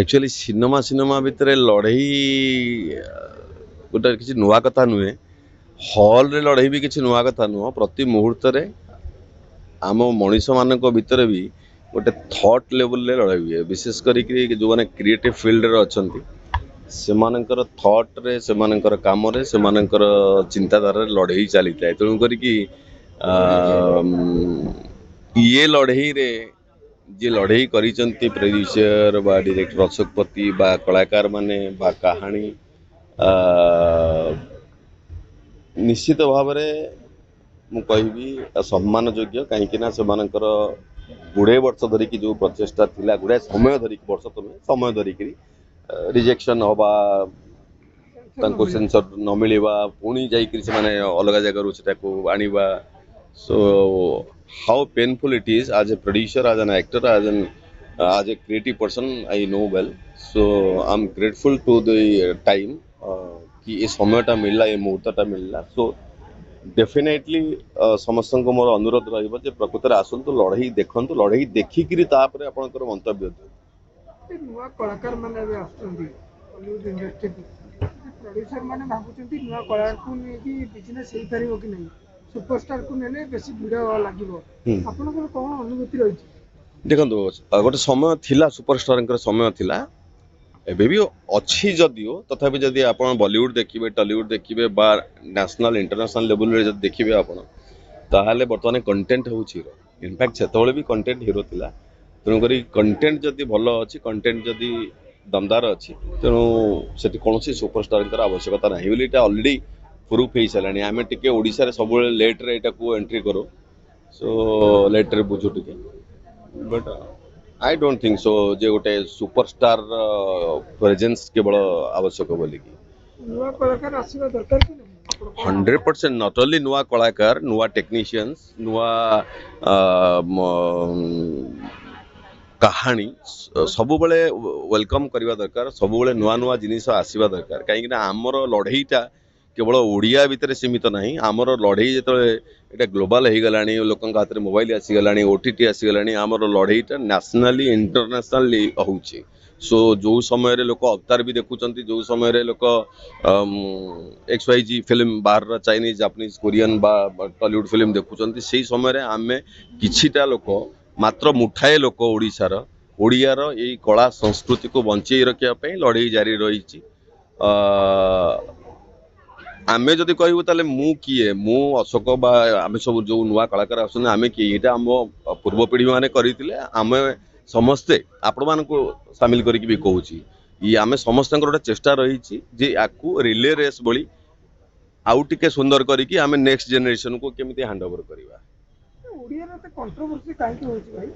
actually cinema cinema भितर लड़ई गोटे किसी नुआ कथा नुहे हॉल रे लड़ई भी किसी नुआ कथा नुह प्रति मुहूर्त रे आम मनीष मान भितर भी गोटे थॉट लेवल रे लड़ाई हुए विशेष करी जो मैंने क्रिएटिव फील्ड रे अच्छा सेमानंकर थॉट रे सेमानंकर काम रे सेमानंकर चिंताधारा लड़ई चली था तेणु करी ये लड़ई रे जे लड़ई करिसंती प्रोड्यूसर बा डायरेक्टर अशोकपति बा कलाकार माने बा कहानी निश्चित भाव मु कहबी सम्मान योग्य कहीं सेमानंकर गुड़े वर्ष धरिकी जो प्रचेषा थिला गुड़ाए समय धरिकी वर्ष तो समय धरिकी रिजेक्शन हवा तांको सेंसर न मिलवा पुणी जाइकरी से माने अलग जगह सेटाको आनिबा so how painful it is as a producer as an actor as a creative person I know well so I am grateful to the time कि ये समयटा मिलला ये मुहूर्तटा मिलला सो डेफिनेटली समस्त मोर अनुरोध रहिबो जे प्रकृति आसंतु लड़ई देखंतु लड़ई देखिकरी तापर आपनकर मंतव्य दियो नुआ कलाकार माने भी आछंती बॉलीवुड इंडस्ट्री प्रोड्यूसर माने भाबुचंती नुआ कलाकार को नेकी बिजनेस हेई परिबो कि नहीं सुपरस्टार को नेले बेसी भिड़ लागिबो आपनकर कोन अनुभूति रही देखंतु गोटे समय थिला सुपरस्टार समय थिला एबे भी अच्छी जदियो तथापि जदि आप बॉलीवुड देखिए टॉलीवुड देखिए बा नेशनल इंटरनेशनल लेवल रे जब देखिए आप ताहले बर्तमान कंटेंट होउछि हीरो इनफैक्ट सेतोले भी कंटेंट हीरो थिला तेणु करी कंटेंट जदि भलो अच्छी कंटेंट जदि दमदार अच्छी तेणु सेठी कोनोसी सुपरस्टार आवश्यकता नाही बोली एटा ऑलरेडी प्रूफ हो सारानी आम टे ओडिशा रे सब लेट रे एटा को एंट्री करो सो लेट रे बुझु टिके but I don't think so जे गोटे सुपरस्टार प्रेजेंस केवल आवश्यक बोली की नुआ कलाकार आसीबा दरकार कि नहीं 100% नॉट ओनली नुआ कलाकार नुआ टेक्नीशियंस नुआ कहानी सब बेले वेलकम करवा दरकार सब बेले नुआ नुआ जिनिस आसवा दरकार कहीं आमर लड़ईटा केवल ओडिया भितर सीमित नहीं आमर लड़ई जो ये ग्लोबल हो गला लोक हाथ में मोबाइल आसीगला ओटीटी आसीगला आमर लड़ईटा नेशनली इंटरनेशनली होउछि सो जो समय रे लोक अवतार भी देखुचंती जो समय रे लोक XYZ फिल्म बाहर चाइनीज जापानीज कोरियन बा टॉलीवुड फिल्म देखुचंती से समय रे आमे किछिटा लोक मात्र मुठाए लोक ओडिशार ओडियार यही कला संस्कृति को बंचे रखिया पे लड़ई जारी रही आमे जदि कहबू ताले मु किए मु अशोक बा आमे सब जो नुआ कलाकार आसने आमे किए एटा हम पूर्व पीढ़ी माने करितिले आमे समस्ते आपण मान को शामिल करिक भी कहूची ये आमे समस्त गोटे चेष्टा रही जे आकु रिले रेस बोली आउ टिके सुंदर करिक आमे नेक्स्ट जनरेशन को केमिति हैंड ओवर करबा ओडिया रे कंट्रोवर्सी काहे होची भाई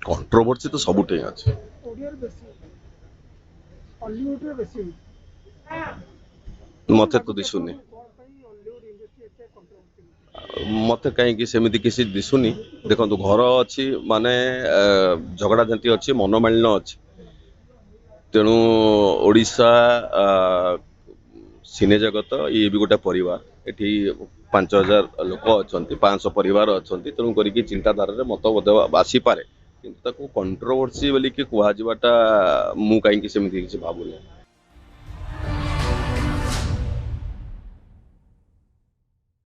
कंट्रोवर्सी तो सबुटे अछि ओडिया रे बेसी हॉलीवुड रे बेसी मते तो दिसुनी मत कहीं सेमती किसी दिशुनी देखो घर अच्छी माने झगड़ा झांटी अच्छी मनोमालिन्य अच्छी तेणु ओडिशा सिने जगत ये भी गोटे परिवार एठी 5000 लोक अच्छा 500 परिवार अच्छा तेणु करी चिंताधारा मतभेद आसीपे कि कंट्रोवर्सी बोलिकी कहवाटा मु कहीं सेमती किसी भावुनी